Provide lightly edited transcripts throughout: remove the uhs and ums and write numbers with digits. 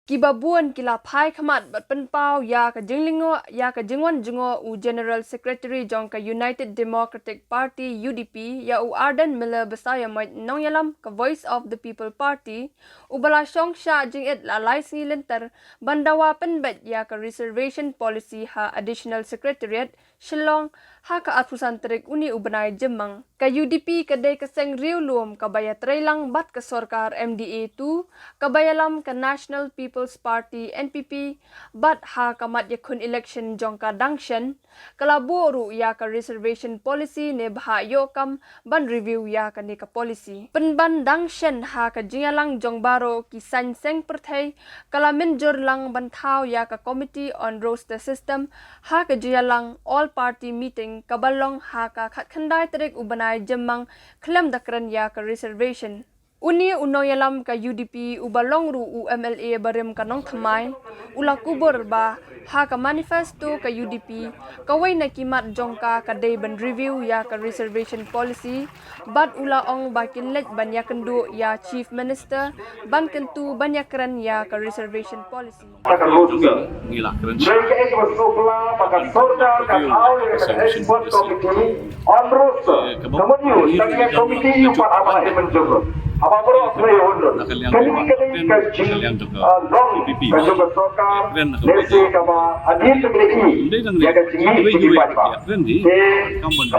Kibabuan kila pai khamat bat penpau ya ka Lyngngoh ya ka jngoh u General Secretary jong ka United Democratic Party UDP ya u Ardent mila besaya mai nongialam ka Voice of the People Party u bala syong sya jingit lalai singilintar bandawa penbet ya ka Reservation Policy ha Additional Secretariat Shillong ha ka atusan terik uni u benai Jemang ka UDP kadai kaseng riu luom ka baya trailang bat ka sorkar MDA tu ka bayalam ka National People's Party NPP bat ha kamat yakun election jong ka dangshan kalabu ru ya ka reservation policy ne bahayo kam ban review ya ka ne ka policy penban dangshan ha ka jingalang jong baro ki san seng perthai kalamin jor lang ban thau ya ka committee on roster system ha ka jingalang all party meeting kabalong ha ka khat khandai terik ubanai Jemang klem dakran ya ka reservation Uni unoyalam ka UDP ubalong ru UMLA barem kanong thamai ula kubur ba ha ka manifesto ka UDP kawai na kimat jongka ka day ban review ya ka reservation policy bat ula ong bakinlet banyak kendu ya chief minister ban kentu banyakran ya ka reservation policy juga ngilakkan apa bro saya honor kali yang UDP nesi kama adil ini ya kecil jadi paidbah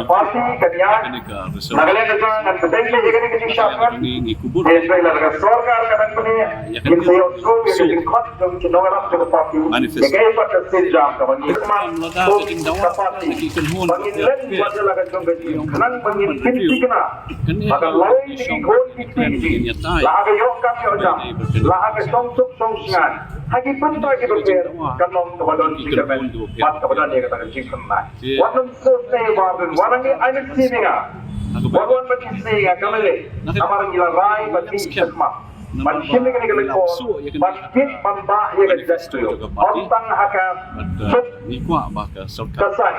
pasti kalian nagalan kan sedangnya jadi kecil syafan saya laga sorkar kan punya yang saya usul yang khot dong nongialam ke parti ya pada sejam kawan ini kapati bangin lain wajah laga dong kanan bangin pinti kena maka lain di laga yokam yojam laga songsuk songsingan hagi pantai ke berper kanong kebadan cikermen mat kebadan dia katakan cikermen wanam selesai warden warangi anak sininga wawan bagi singa kamele amarang gila rai bagi sekma man sini kan kalau masjid mamba ya kan jastu orang haka ni kuat bah ke sorkar kasai